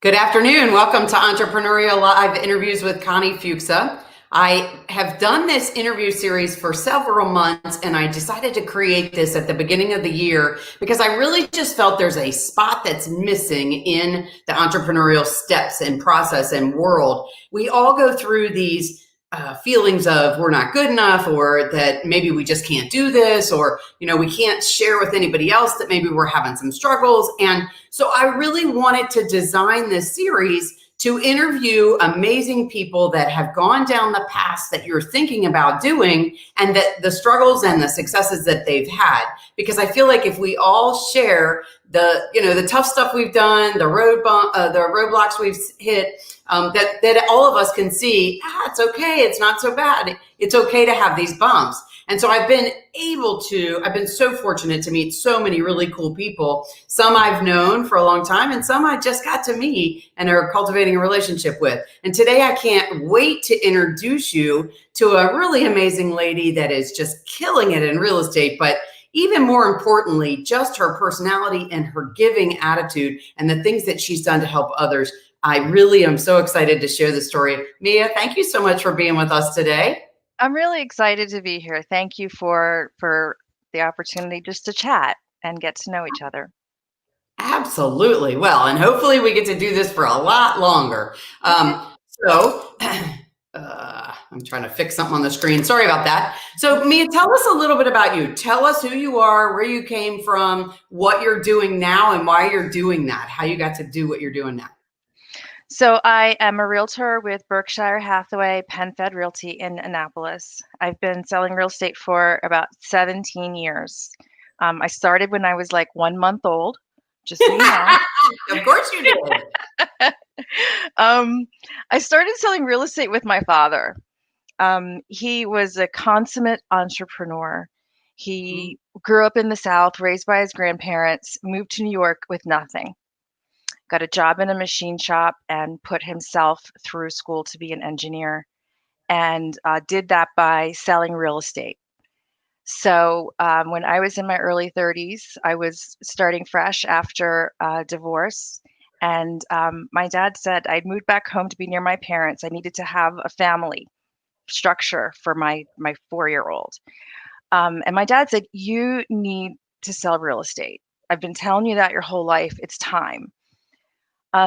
Good afternoon. Welcome to Entrepreneurial Live interviews with Connie Fuksa. I have done this interview series for several months, and I decided to create this at the beginning of the year because I really just felt there's a spot that's missing in the entrepreneurial steps and process and world. We all go through these feelings of we're not good enough, or that maybe we just can't do this, or we can't share with anybody else that maybe we're having some struggles. And so I really wanted to design this series to interview amazing people that have gone down the paths that you're thinking about doing, and that the struggles and the successes that they've had. Because I feel like if we all share the tough stuff we've done, the roadblocks we've hit, that all of us can see, it's okay, it's not so bad, it's okay to have these bumps. And so I've been so fortunate to meet so many really cool people. Some I've known for a long time, and some I just got to meet and are cultivating a relationship with. And today I can't wait to introduce you to a really amazing lady that is just killing it in real estate, but even more importantly, just her personality and her giving attitude and the things that she's done to help others. I really am so excited to share the story. Mia, thank you so much for being with us today. I'm really excited to be here. Thank you for the opportunity just to chat and get to know each other. Absolutely. Well, and hopefully we get to do this for a lot longer. Okay. So I'm trying to fix something on the screen. Sorry about that. So Mia, tell us a little bit about you. Tell us who you are, where you came from, what you're doing now, and why you're doing that, how you got to do what you're doing now. So I am a realtor with Berkshire Hathaway PenFed Realty in Annapolis. I've been selling real estate for about 17 years. I started when I was like 1 month old, just so you know. Of course you did. I started selling real estate with my father. He was a consummate entrepreneur. He grew up in the South, raised by his grandparents, moved to New York with nothing, got a job in a machine shop, and put himself through school to be an engineer, and did that by selling real estate. So when I was in my early 30s, I was starting fresh after divorce. And my dad said I'd moved back home to be near my parents. I needed to have a family structure for my 4-year-old. And my dad said, "You need to sell real estate. I've been telling you that your whole life. It's time."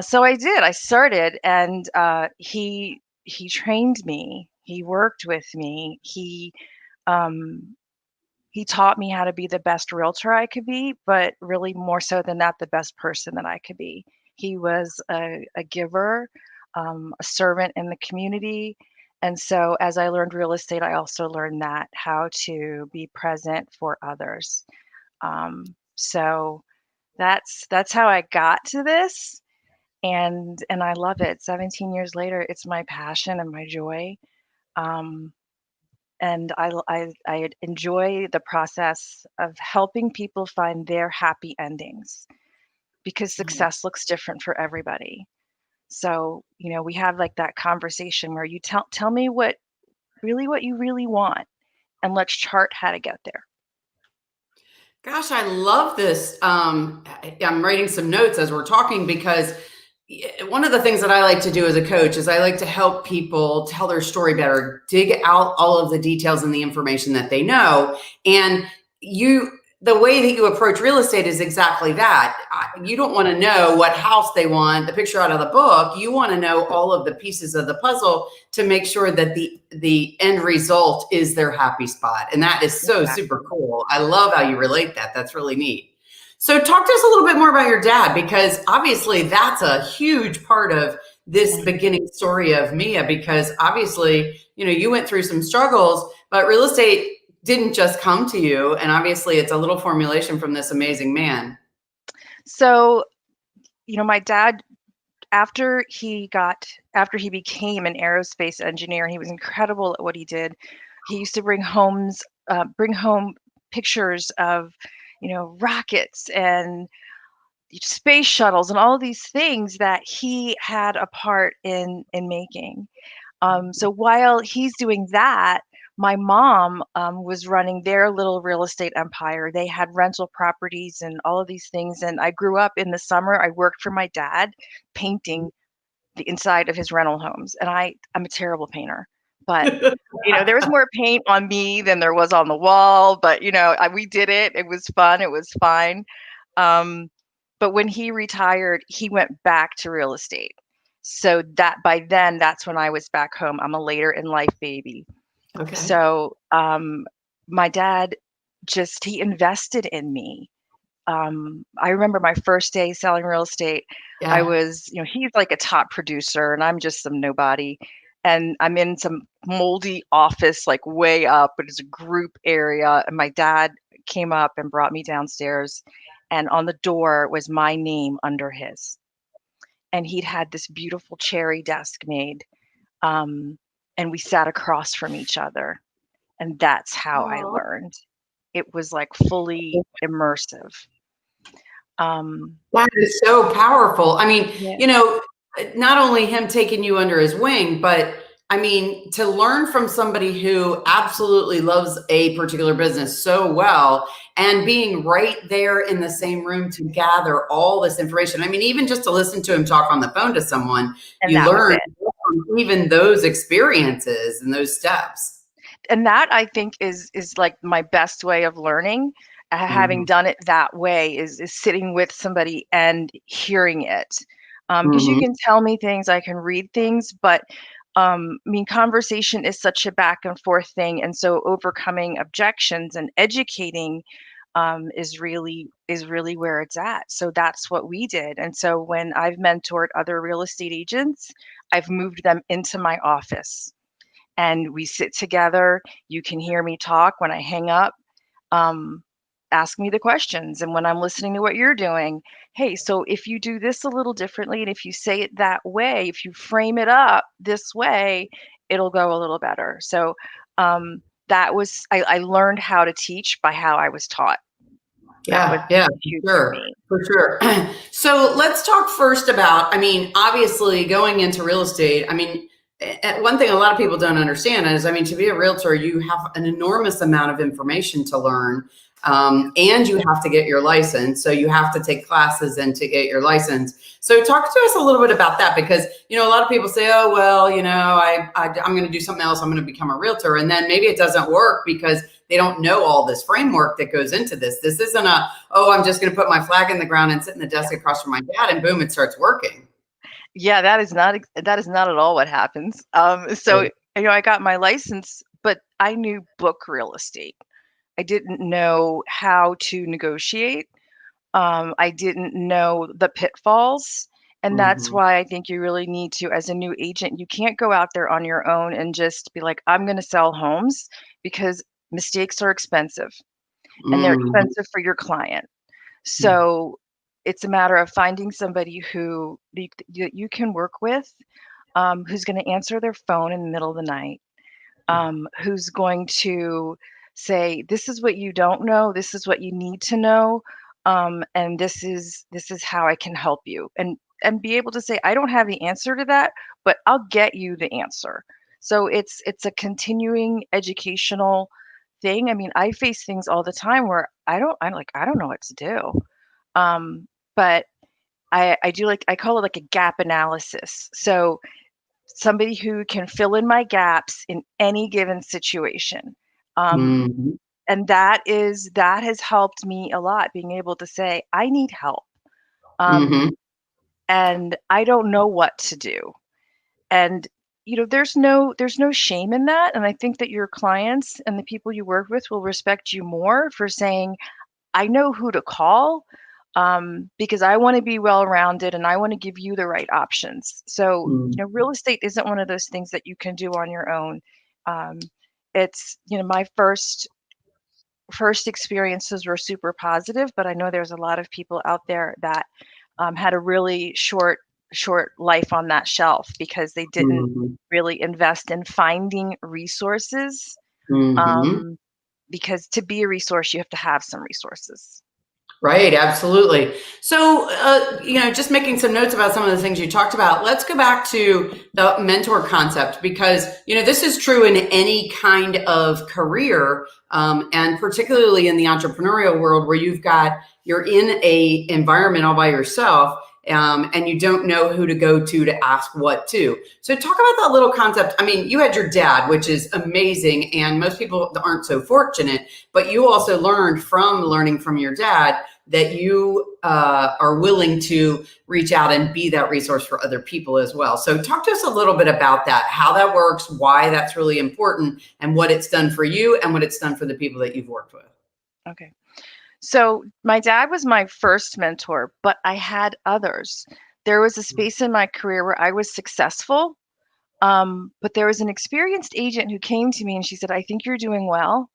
So I did. I started, and he trained me. He worked with me. Um, he taught me how to be the best realtor I could be, but really more so than that, the best person that I could be. He was a giver, a servant in the community. And so as I learned real estate, I also learned that how to be present for others. So that's how I got to this. And I love it. 17 years later, it's my passion and my joy. Um, and I enjoy the process of helping people find their happy endings, because success looks different for everybody. So, we have like that conversation where you tell me what you really want, and let's chart how to get there. Gosh, I love this. I'm writing some notes as we're talking because one of the things that I like to do as a coach is I like to help people tell their story better, dig out all of the details and the information that they know. And the way that you approach real estate is exactly that. You don't want to know what house they want, the picture out of the book. You want to know all of the pieces of the puzzle to make sure that the end result is their happy spot. And that is so super cool. I love how you relate that. That's really neat. So talk to us a little bit more about your dad, because obviously that's a huge part of this beginning story of Mia, because obviously, you went through some struggles, but real estate didn't just come to you. And obviously it's a little formulation from this amazing man. So, my dad, after he became an aerospace engineer, he was incredible at what he did. He used to bring home pictures of, rockets and space shuttles and all of these things that he had a part in making. So while he's doing that, my mom was running their little real estate empire. They had rental properties and all of these things. And I grew up in the summer. I worked for my dad painting the inside of his rental homes. And I'm a terrible painter, but there was more paint on me than there was on the wall. But we did it. It was fun. It was fine. Um, but when he retired, he went back to real estate. So that by then, that's when I was back home. I'm a later in life baby. Okay. So my dad he invested in me. I remember my first day selling real estate. I Yeah. was, he's like a top producer and I'm just some nobody. And I'm in some moldy office, like way up, but it's a group area. And my dad came up and brought me downstairs. And on the door was my name under his. And he'd had this beautiful cherry desk made. Um, and we sat across from each other. And that's how I Aw. learned. It was like fully immersive. Um, That is so powerful. I mean, yeah. not only him taking you under his wing, but I mean, to learn from somebody who absolutely loves a particular business so well and being right there in the same room to gather all this information. I mean, even just to listen to him talk on the phone to someone, And you that was learn it. from even those experiences and those steps. And that I think is like my best way of learning. Having Mhm. done it that way is sitting with somebody and hearing it. Because you Mhm. can tell me things, I can read things, but I mean, conversation is such a back and forth thing, and so overcoming objections and educating is really where it's at. So that's what we did. And so when I've mentored other real estate agents, I've moved them into my office and we sit together. You can hear me talk when I hang up. Um, Ask me the questions. And when I'm listening to what you're doing, hey, so if you do this a little differently, and if you say it that way, if you frame it up this way, it'll go a little better. So I learned how to teach by how I was taught. That was Yeah, yeah, huge for for sure, me. for sure. So let's talk first about, I mean, obviously going into real estate, I mean, one thing a lot of people don't understand is, I mean, to be a realtor, you have an enormous amount of information to learn, and you have to get your license. So you have to take classes and to get your license. So talk to us a little bit about that because, a lot of people say, oh, well, I'm going to do something else. I'm going to become a realtor. And then maybe it doesn't work because they don't know all this framework that goes into this. This isn't I'm just going to put my flag in the ground and sit in the desk across from my dad and boom, it starts working. Yeah, that is not at all what happens. So I got my license, but I knew book real estate. I didn't know how to negotiate. I didn't know the pitfalls. And that's Mm-hmm. why I think you really need to, as a new agent, you can't go out there on your own and just be like, I'm going to sell homes because mistakes are expensive and they're Mm-hmm. expensive for your client. So it's a matter of finding somebody who you can work with, who's going to answer their phone in the middle of the night, who's going to say, "This is what you don't know. This is what you need to know, and this is how I can help you." And be able to say, "I don't have the answer to that, but I'll get you the answer." So it's a continuing educational thing. I mean, I face things all the time where I don't know what to do. But I do like I call it like a gap analysis. So somebody who can fill in my gaps in any given situation. Um, Mm-hmm. and that has helped me a lot, being able to say, I need help. Mm-hmm. Um, and I don't know what to do. And there's no shame in that. And I think that your clients and the people you work with will respect you more for saying, I know who to call, because I want to be well rounded and I want to give you the right options. So, real estate isn't one of those things that you can do on your own. Um, it's, my first experiences were super positive, but I know there's a lot of people out there that had a really short life on that shelf because they didn't Mm-hmm. really invest in finding resources. Mm-hmm. Um, because to be a resource, you have to have some resources. Right, absolutely. So, just making some notes about some of the things you talked about. Let's go back to the mentor concept because, this is true in any kind of career, and particularly in the entrepreneurial world where you're in a environment all by yourself, and you don't know who to go to ask what to. So, talk about that little concept. I mean, you had your dad, which is amazing, and most people aren't so fortunate, but you also learning from your dad that you are willing to reach out and be that resource for other people as well. So talk to us a little bit about that, how that works, why that's really important, and what it's done for you and what it's done for the people that you've worked with. Okay. So my dad was my first mentor, but I had others. There was a space in my career where I was successful, but there was an experienced agent who came to me and she said, I think you're doing well,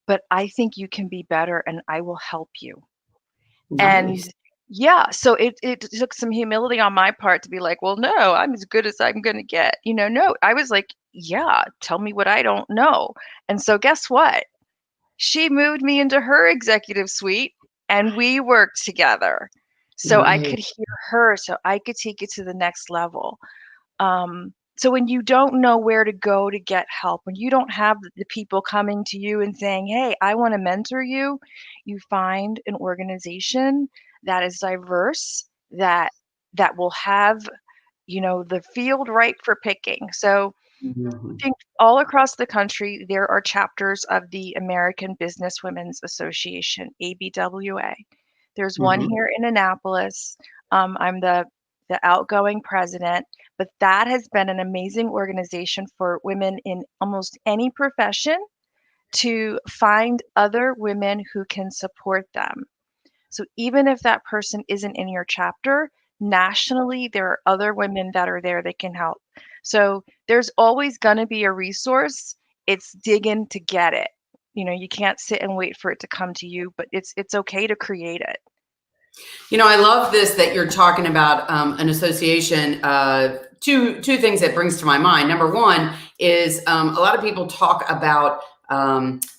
but I think you can be better and I will help you. And Nice. yeah, so it took some humility on my part to be like, well, no, I'm as good as I'm going to get. No, I was like, yeah, tell me what I don't know. And so guess what? She moved me into her executive suite and we worked together. So I Nice. could hear her, so I could take it to the next level. So when you don't know where to go to get help, when you don't have the people coming to you and saying, "Hey, I want to mentor you," you find an organization that is diverse, that will have, the field ripe for picking. So Mhm. I think all across the country there are chapters of the American Business Women's Association, ABWA. There's one Mhm. here in Annapolis. I'm the outgoing president, but that has been an amazing organization for women in almost any profession to find other women who can support them. So even if that person isn't in your chapter, nationally, there are other women that are there that can help. So there's always going to be a resource. It's digging to get it. You can't sit and wait for it to come to you, but it's okay to create it. I love this that you're talking about an association. Two things that brings to my mind. Number one is a lot of people talk about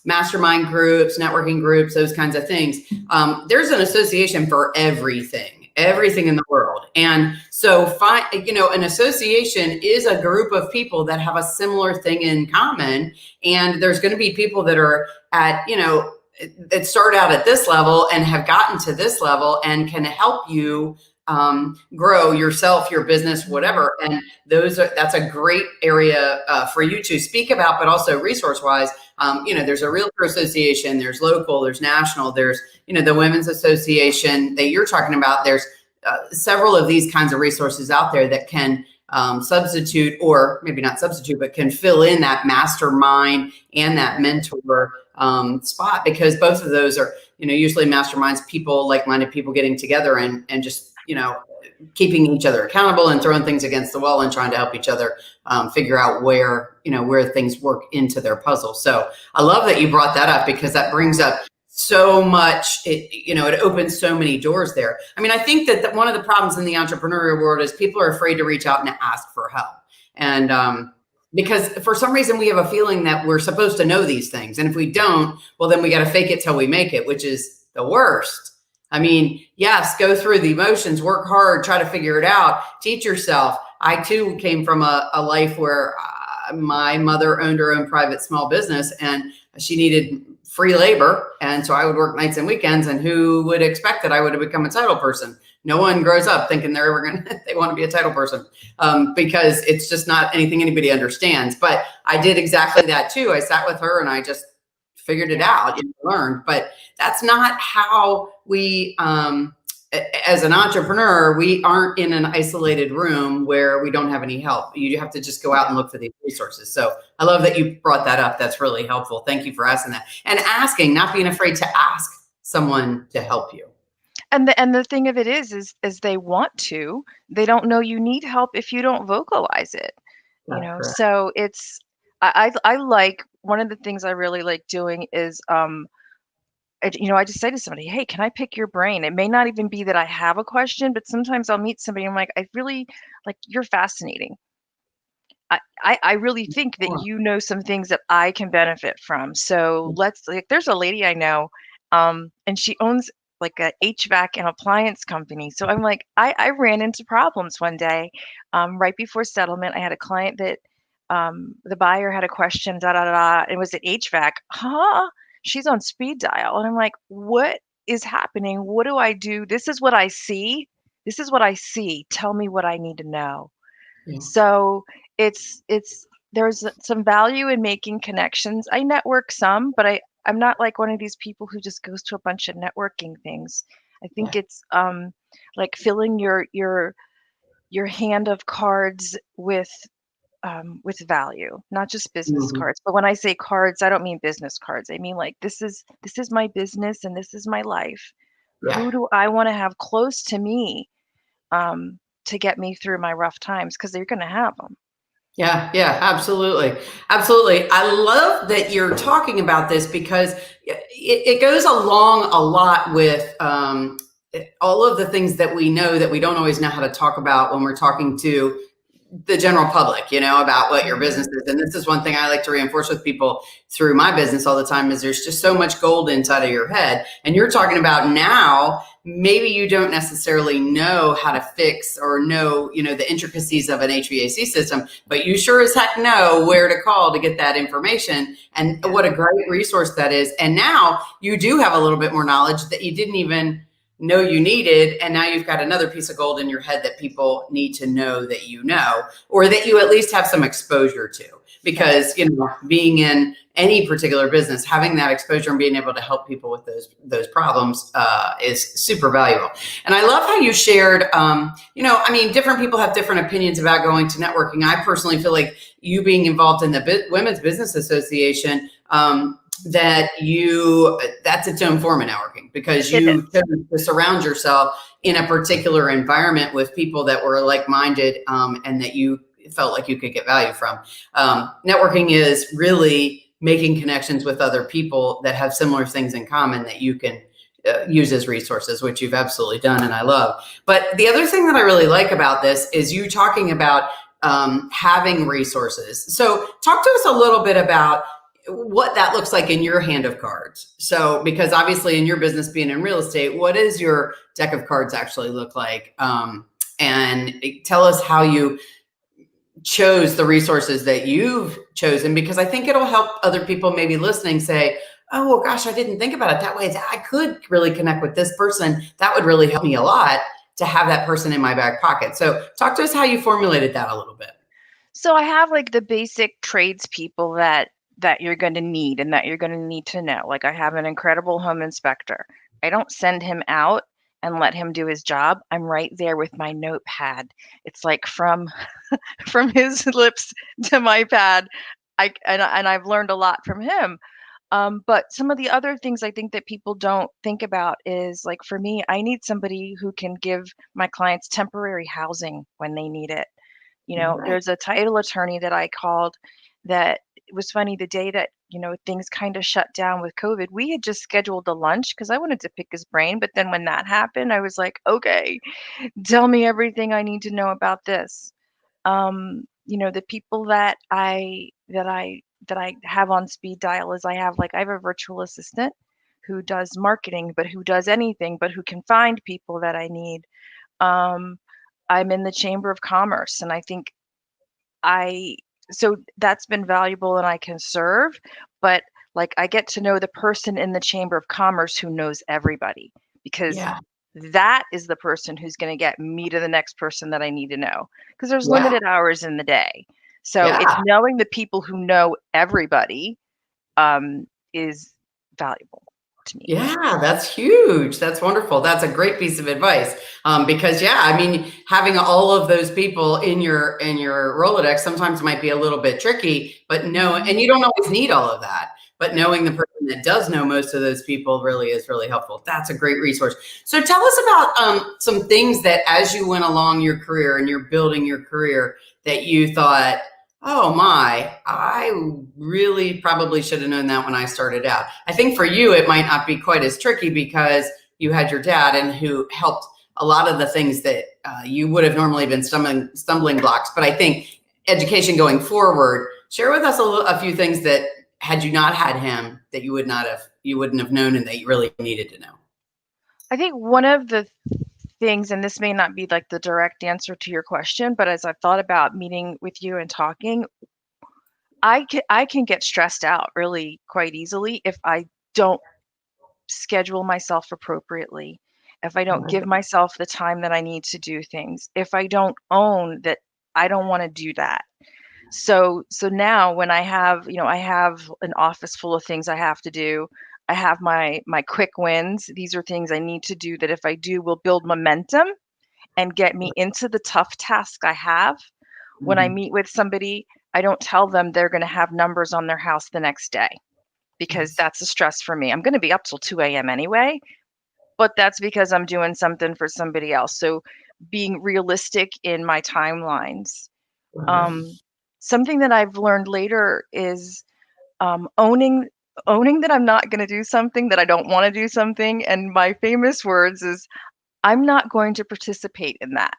mastermind groups, networking groups, those kinds of things. There's an association for everything in the world. And so, an association is a group of people that have a similar thing in common. And there's going to be people that are at, that start out at this level and have gotten to this level and can help you grow yourself, your business, Mhm. whatever. And that's a great area for you to speak about, but also resource wise. There's a realtor association, there's local, there's national, there's the women's association that you're talking about. There's several of these kinds of resources out there that can substitute, or maybe not substitute, but can fill in that mastermind and that mentor spot, because both of those are usually masterminds, people, like-minded people getting together and just keeping each other accountable and throwing things against the wall and trying to help each other figure out where things work into their puzzle. So I love that you brought that up, because that brings up so much. It opens so many doors there. I mean, I think that one of the problems in the entrepreneurial world is people are afraid to reach out and ask for help. And because for some reason we have a feeling that we're supposed to know these things, and if we don't, well, then we got to fake it till we make it, which is the worst. I mean, yes, go through the emotions, work hard, try to figure it out, teach yourself. I too came from a life where my mother owned her own private small business, and she needed free labor. And so I would work nights and weekends, and who would expect that I would have become a title person? No one grows up thinking they want to be a title person, because it's just not anything anybody understands. But I did exactly that too. I sat with her and I just figured it Yeah. out and learned. But that's not how we, as an entrepreneur, we aren't in an isolated room where we don't have any help. You have to just go out and look for these resources. So I love that you brought that up. That's really helpful. Thank you for asking that, and asking, not being afraid to ask someone to help you. And the thing of it is they want to. They don't know you need help if you don't vocalize it. That's correct. So it's I like one of the things I really like doing is I just say to somebody, "Hey, can I pick your brain?" It may not even be that I have a question, but sometimes I'll meet somebody. I'm like, "I really like you're fascinating. I really think that you know some things that I can benefit from. So let's like." There's a lady I know, and she owns like a HVAC and appliance company. So I'm like, I ran into problems one day, right before settlement. I had a client that the buyer had a question, da da da. It was at HVAC. Huh? She's on speed dial, and I'm like, what is happening? What do I do? This is what I see. This is what I see. Tell me what I need to know. Yeah. So it's there's some value in making connections. I network some, but I'm not like one of these people who just goes to a bunch of networking things. I think Yeah. it's like filling your hand of cards with value, not just business Mhm. cards. But when I say cards, I don't mean business cards. I mean like this is my business and this is my life. Yeah. Who do I want to have close to me to get me through my rough times? Because they're going to have them. Yeah, yeah, absolutely. Absolutely. I love that you're talking about this because it goes along a lot with all of the things that we know that we don't always know how to talk about when we're talking to the general public, about what your business Mhm. is. And this is one thing I like to reinforce with people through my business all the time is there's just so much gold inside of your head. And you're talking about now, maybe you don't necessarily know how to fix or know, the intricacies of an HVAC system, but you sure as heck know where to call to get that information. And Yeah. what a great resource that is. And now you do have a little bit more knowledge that you didn't even know you needed, and now you've got another piece of gold in your head that people need to know that or that you at least have some exposure to, Yeah. because being in any particular business, having that exposure and being able to help people with those problems is super valuable. And I love how you shared, different people have different opinions about going to networking. I personally feel like you being involved in the Women's Business Association, that's its own form of networking, because It you is. chose to surround yourself in a particular environment with people that were like-minded, and that you felt like you could get value from. Networking is really making connections with other people that have similar things in common that you can use as resources, which you've absolutely done, and I love. But the other thing that I really like about this is you talking about having resources. So talk to us a little bit about what that looks like in your hand of cards. So, because obviously in your business being in real estate, what does your deck of cards actually look like? And tell us how you chose the resources that you've chosen, because I think it'll help other people maybe listening say, oh, well, gosh, I didn't think about it that way. I could really connect with this person. That would really help me a lot to have that person in my back pocket. So talk to us how you formulated that a little bit. So I have like the basic tradespeople that you're going to need and that you're going to need to know. Like I have an incredible home inspector. I don't send him out and let him do his job. I'm right there with my notepad. It's like from from his lips to my pad. And I've learned a lot from him. But some of the other things I think that people don't think about is like for me, I need somebody who can give my clients temporary housing when they need it. Right. There's a title attorney that I called that it was funny the day that, things kind of shut down with COVID. We had just scheduled a lunch because I wanted to pick his brain. But then when that happened, I was like, okay, tell me everything I need to know about this. The people that I have on speed dial is I have a virtual assistant who does marketing, but who does anything, but who can find people that I need. Um, I'm in the Chamber of Commerce, and I think I so that's been valuable and I can serve, but like I get to know the person in the Chamber of Commerce who knows everybody because Yeah. that is the person who's going to get me to the next person that I need to know because there's Yeah. limited hours in the day. So it's Yeah. knowing the people who know everybody is valuable to me. Yeah, that's huge. That's wonderful. That's a great piece of advice. Because yeah, I mean, having all of those people in your Rolodex sometimes might be a little bit tricky, but no, Mhm. and you don't always need all of that. But knowing the person that does know most of those people really is really helpful. That's a great resource. So tell us about some things that as you went along your career and you're building your career that you thought, oh my, I really probably should have known that when I started out. I think for you, it might not be quite as tricky because you had your dad and who helped a lot of the things that you would have normally been stumbling blocks. But I think education going forward, share with us a few things that had you not had him that you wouldn't have known and that you really needed to know. I think one of the things, and this may not be like the direct answer to your question, but as I've thought about meeting with you and talking, I can get stressed out really quite easily if I don't schedule myself appropriately, if I I don't like give that. myself the time that I need to do things, if I don't own that I don't want to do that. So now when I have an office full of things I have to do. I have my quick wins. These are things I need to do that if I do will build momentum and get me into the tough task I have. When I Mhm. meet with somebody, I don't tell them they're going to have numbers on their house the next day because Yes. that's a stress for me. I'm going to be up till 2 a.m. anyway, but that's because I'm doing something for somebody else. So being realistic in my timelines. Right. Um, Something that I've learned later is owning that I'm not going to do something, that I don't want to do something. And my famous words is, I'm not going to participate in that.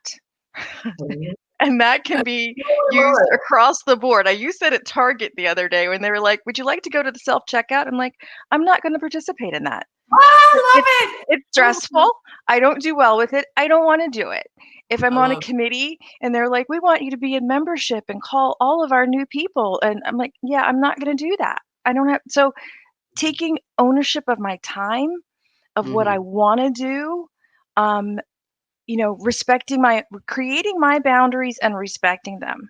I love And that can be used it. across the board. I used that at Target the other day when they were like, "Would you like to go to the self-checkout?" I'm like, "I'm not gonna participate in that. Oh, I It's love it. it's Oh, stressful. I don't do well with it. I don't wanna do it." If I'm I on a love committee and they're like, "We want you to be in membership and call all of our new people," and I'm like, "Yeah, I'm not gonna do that. I don't have." So, taking ownership of my time, it. of what I Mhm. wanna do, um, respecting my creating my boundaries and respecting them.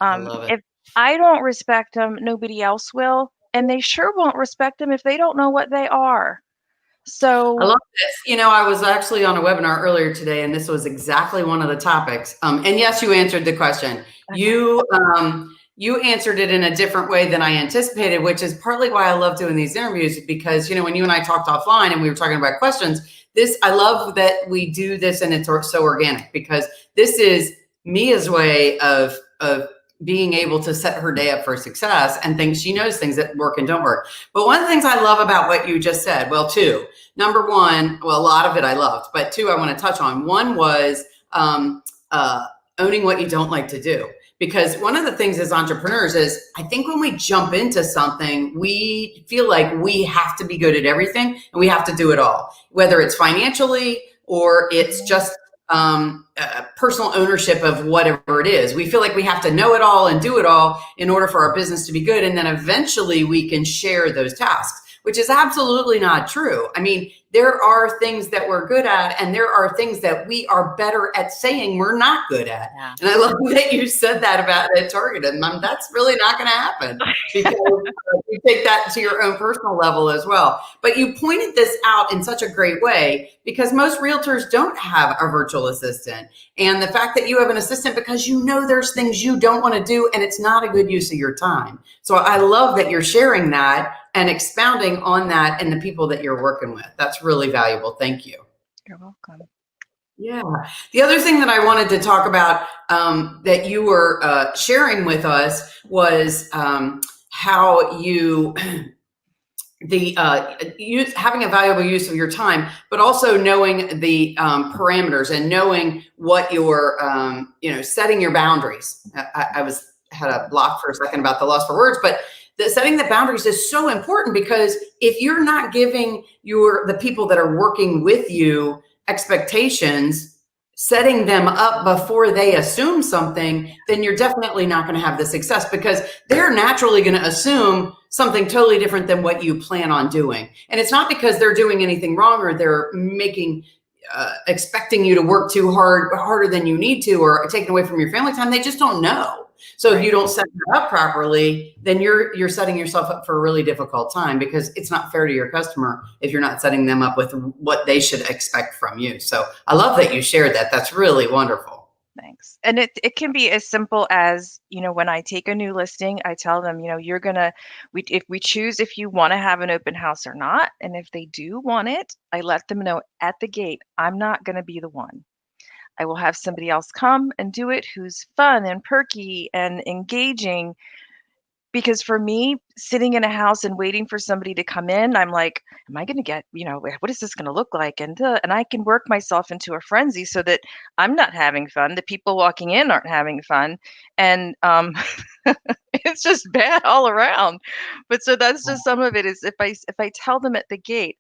I love it. If I don't respect them, nobody else will, and they sure won't respect them if they don't know what they are. I So love this. I was actually on a webinar earlier today, and this was exactly one of the topics. And yes, you answered the question. okay, You answered it in a different way than I anticipated, which is partly why I love doing these interviews because when you and I talked offline and we were talking about questions, I love that we do this and it's so organic because this is Mia's way of being able to set her day up for success and things she knows things that work and don't work. But one of the things I love about what you just said, well, two. Number one, well, a lot of it I loved, but two I want to touch on. One was um, uh, owning what you don't like to do. Because one of the things as entrepreneurs is I think when we jump into something, we feel like we have to be good at everything and we have to do it all, whether it's financially or it's mhm, just personal ownership of whatever it is. We feel like we have to know it all and do it all in order for our business to be good. And then eventually we can share those tasks, which is absolutely not true. I mean, there are things that we're good at, and there are things that we are better at saying we're not good at. yeah. And I love that you said that about it at Target. And that's really not going to happen because you take that to your own personal level as well. But you pointed this out in such a great way because most realtors don't have a virtual assistant. And the fact that you have an assistant because there's things you don't want to do and it's not a good use of your time. So I love that you're sharing that and expounding on that and the people that you're working with. That's really valuable. Thank you. You're welcome. Yeah. The other thing that I wanted to talk about that you were sharing with us was how you having a valuable use of your time, but also knowing the parameters and knowing what your setting your boundaries. I was had a block for a second about the loss for words, but setting the boundaries is so important because if you're not giving the people that are working with you expectations, setting them up before they assume something, then you're definitely not going to have the success because they're naturally going to assume something totally different than what you plan on doing. And it's not because they're doing anything wrong or they're expecting you to work too harder than you need to, or taking away from your family time. They just don't know. So if Right. you don't set that up properly, then you're setting yourself up for a really difficult time because it's not fair to your customer if you're not setting them up with what they should expect from you. So I love that you shared that. That's really wonderful. Thanks. And it can be as simple as, when I take a new listing, I tell them, you're gonna if we choose if you want to have an open house or not, and if they do want it, I let them know at the gate, I'm not gonna be the one. I will have somebody else come and do it who's fun and perky and engaging. Because for me, sitting in a house and waiting for somebody to come in, I'm like, "Am I gonna get what is this gonna look like?" And I can work myself into a frenzy so that I'm not having fun, the people walking in aren't having fun, and, it's just bad all around. But so that's just some of it is if I tell them at the gate,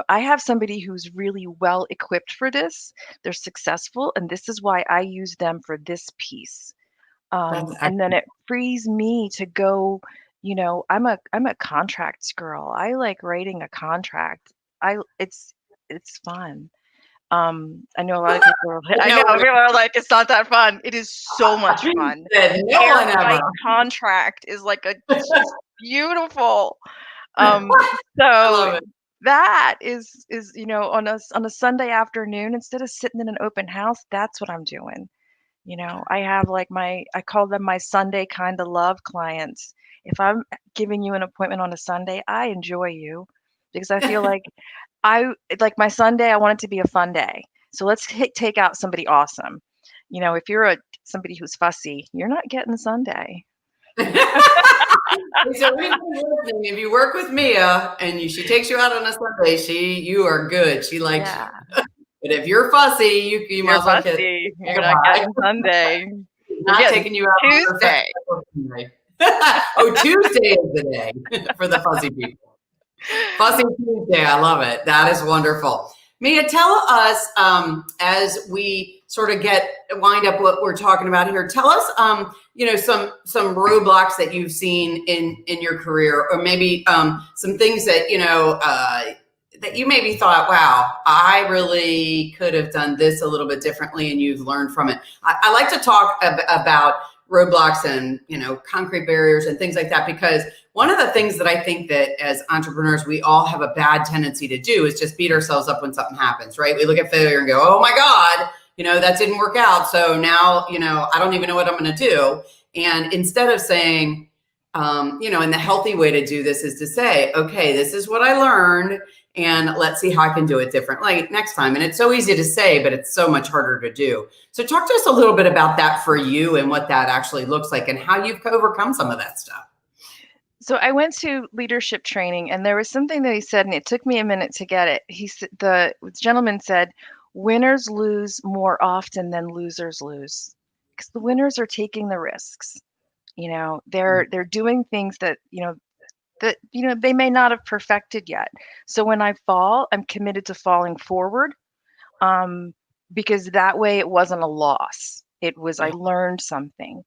I have somebody who's really well equipped for this. They're successful, and this is why I use them for this piece. That's And then excellent. it frees me to go, I'm a contracts girl. I like writing a contract. I it's fun. I know a lot of people are like, I know No one people are like, it's not that fun. It is so much fun. said, no one ever. Airtight contract is like it's just beautiful. Um, I so love it. that is on a Sunday afternoon, instead of sitting in an open house, that's what I'm doing. I have like I call them my Sunday kind of love clients. If I'm giving you an appointment on a Sunday, I enjoy you because I feel like like my Sunday, I want it to be a fun day. So let's take out somebody awesome. If you're somebody who's fussy, you're not getting Sunday. So anybody listening, if you work with Mia and she takes you out on a Sunday, you are good. She likes you. Yeah, But if you're fussy, you might you're as well kiss fussy. You're not goodbye. getting Sunday. You're Not getting taking you out on her Tuesday. Sunday. Oh, Tuesday is the day for the fuzzy people. Fussy Tuesday. I love it. That is wonderful. Mia, tell us as we sort of wind up what we're talking about here. Tell us, some roadblocks that you've seen in your career, or maybe some things that that you maybe thought, wow, I really could have done this a little bit differently, and you've learned from it. I like to talk about roadblocks and concrete barriers and things like that, because one of the things that I think that as entrepreneurs we all have a bad tendency to do is just beat ourselves up when something happens, right? We look at failure and go, oh my God, that didn't work out, so now I don't even know what I'm going to do. And instead of saying, and the healthy way to do this is to say, okay, this is what I learned, and let's see how I can do it differently next time. And it's so easy to say, but it's so much harder to do. So talk to us a little bit about that for you and what that actually looks like and how you've overcome some of that stuff. So I went to leadership training, and there was something that he said, and it took me a minute to get it. The gentleman said, "Winners lose more often than losers lose, because the winners are taking the risks. They're doing things that they may not have perfected yet. So when I fall, I'm committed to falling forward, um, because that way it wasn't a loss. It was I Yeah. learned something.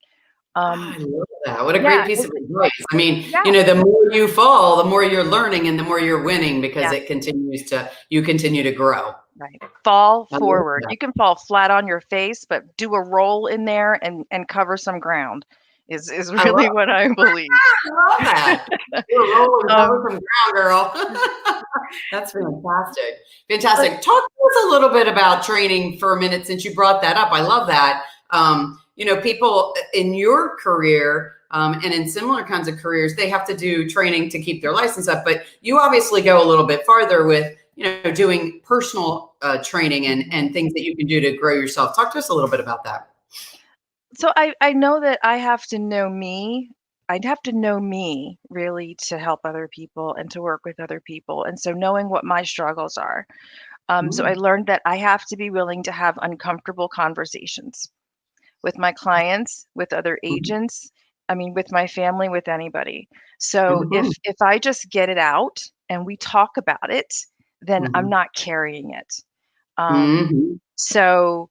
I love that. What a Yeah, great piece of advice. I mean, yeah, the more you fall, the more you're learning and the more you're winning, because yeah. you continue to grow. Right. Fall I love forward. that. You can fall flat on your face, but do a roll in there and cover some ground is I really love what I believe. I love that. You're rolling cover Um, from ground, girl. That's fantastic. but Fantastic. Talk to us a little bit about training for a minute, since you brought that up. I love that. People in your career and in similar kinds of careers, they have to do training to keep their license up. But you obviously go a little bit farther with, doing personal training and things that you can do to grow yourself. Talk to us a little bit about that. so I know that I have to know me. I'd have to know me really to help other people and to work with other people. And so knowing what my struggles are. So I Mm, learned that I have to be willing to have uncomfortable conversations with my clients, with other mhm, agents, I mean, with my family, with anybody. So if mhm, if I just get it out and we talk about it, then I'm mhm, not carrying it. mhm. So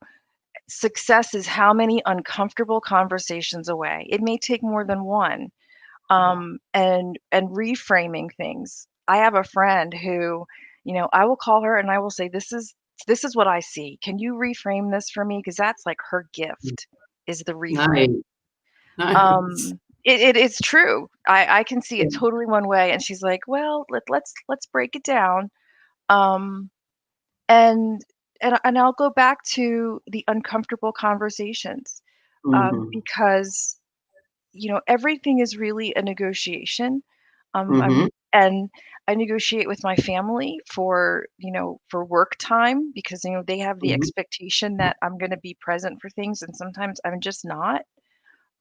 success is how many uncomfortable conversations away. It may take more than one. Yeah. And reframing things. I have a friend who, I will call her and I will say, this is what I see. Can you reframe this for me? Because that's like her gift is the Nice. reframe. Nice. It's true. I can see Yeah. it totally one way, and she's like, well, let's break it down. Um, and and I'll go back to the uncomfortable conversations, Mhm, because everything is really a negotiation. mhm, And I negotiate with my family for work time because they have the mhm. expectation that I'm going to be present for things, and sometimes I'm just not.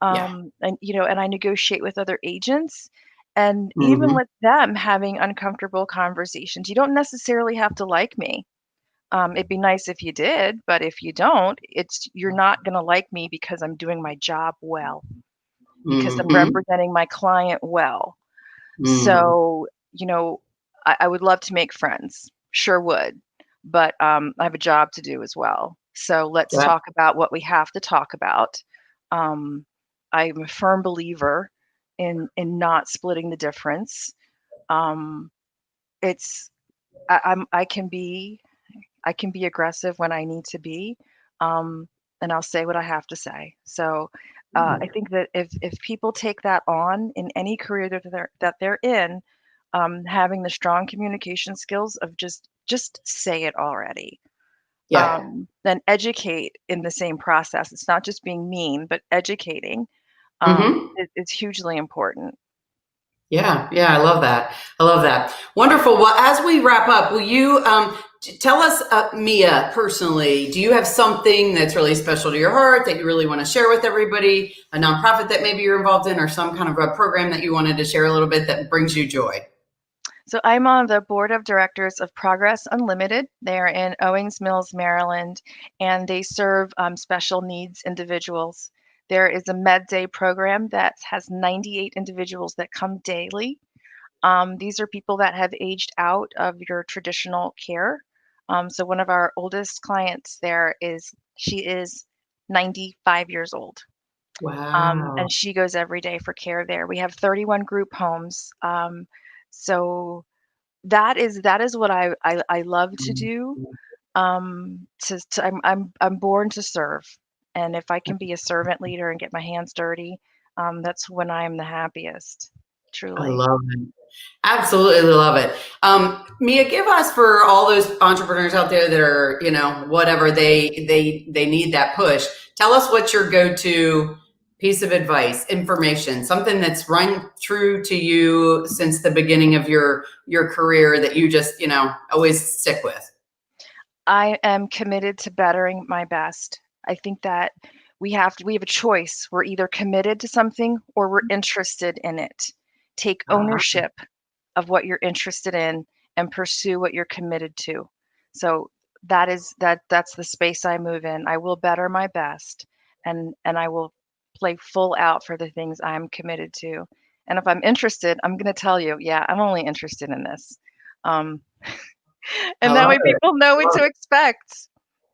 Yeah. And I negotiate with other agents, and even Mhm. with them having uncomfortable conversations. You don't necessarily have to like me. It'd be nice if you did, but if you don't, you're not going to like me because I'm doing my job well, because I'm Mhm. representing my client well. Mhm. So, I would love to make friends. Sure would, but I have a job to do as well. So let's Yeah. talk about what we have to talk about. Um, I'm a firm believer in not splitting the difference. Um, it's I can be aggressive when I need to be, um, and I'll say what I have to say. So I think that if people take that on in any career that they're in, having the strong communication skills of just say it already. Yeah. Then educate in the same process. It's not just being mean, but educating Hmm. is hugely important. Yeah, yeah, I love that. I love that. Wonderful. Well, as we wrap up, will you tell us, Mia, personally, do you have something that's really special to your heart that you really want to share with everybody? A nonprofit that maybe you're involved in, or some kind of a program that you wanted to share a little bit that brings you joy? So I'm on the board of directors of Progress Unlimited. They're in Owings Mills, Maryland, and they serve special needs individuals. There is a Med Day program that has 98 individuals that come daily. These are people that have aged out of your traditional care. So one of our oldest clients there she is 95 years old. And Wow. she goes every day for care there. We have 31 group homes. So that is what I love to do. I'm born to serve, and if I can be a servant leader and get my hands dirty, that's when I'm the happiest, I truly. love it. Absolutely love it. Mia, give us, for all those entrepreneurs out there that are, whatever they need that push. Tell us what's your go-to piece of advice, information, something that's run true to you since the beginning of your career that you just, always stick with. I am committed to bettering my best. I think that we have a choice. We're either committed to something or we're interested in it. Take Uh-huh. ownership of what you're interested in and pursue what you're committed to. So that's the space I move in. I will better my best and I will play full out for the things I'm committed to. And if I'm interested, I'm going to tell you, yeah, I'm only interested in this. Um, I and that love way it. people know what Love to it. expect.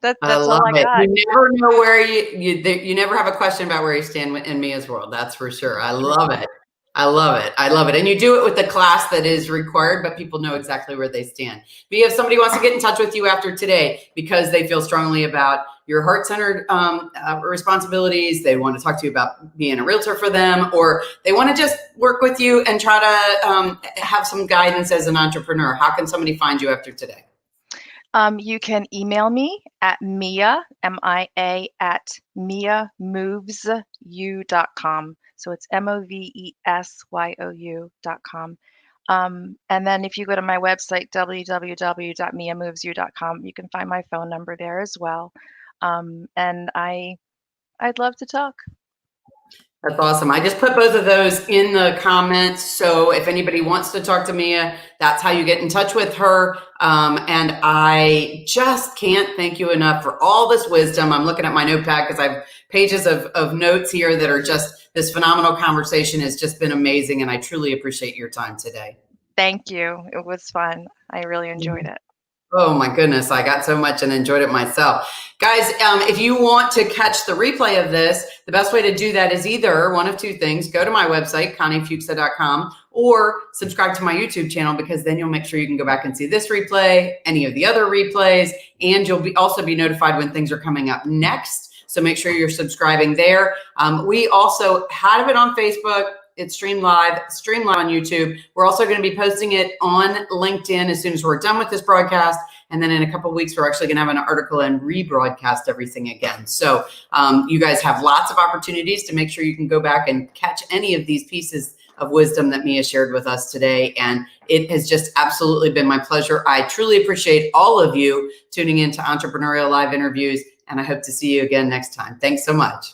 I That's love all I it. got. You never know where you never have a question about where you stand in Mia's world. That's for sure. I love True. it. I love it. I love it. And you do it with the class that is required, but people know exactly where they stand. Mia, if somebody wants to get in touch with you after today because they feel strongly about your heart-centered responsibilities, they want to talk to you about being a realtor for them, or they want to just work with you and try to have some guidance as an entrepreneur, how can somebody find you after today? You can email me at Mia, MIA, at miamovesyou.com. So it's MOVESYOU.com. And then if you go to my website, www.miamovesyou.com, you can find my phone number there as well. And I'd love to talk. That's awesome. I just put both of those in the comments. So if anybody wants to talk to Mia, that's how you get in touch with her. And I just can't thank you enough for all this wisdom. I'm looking at my notepad because I have pages of notes here that are just, this phenomenal conversation has just been amazing. And I truly appreciate your time today. Thank you. It was fun. I really enjoyed it. Oh my goodness, I got so much and enjoyed it myself. Guys, if you want to catch the replay of this, the best way to do that is either one of two things. Go to my website, conniefuksa.com, or subscribe to my YouTube channel, because then you'll make sure you can go back and see this replay, any of the other replays, and you'll also be notified when things are coming up next. So make sure you're subscribing there. We also have it on Facebook. It's streamed live on YouTube. We're also going to be posting it on LinkedIn as soon as we're done with this broadcast. And then in a couple of weeks, we're actually going to have an article and rebroadcast everything again. So you guys have lots of opportunities to make sure you can go back and catch any of these pieces of wisdom that Mia shared with us today. And it has just absolutely been my pleasure. I truly appreciate all of you tuning in to Entrepreneurial Live interviews, and I hope to see you again next time. Thanks so much.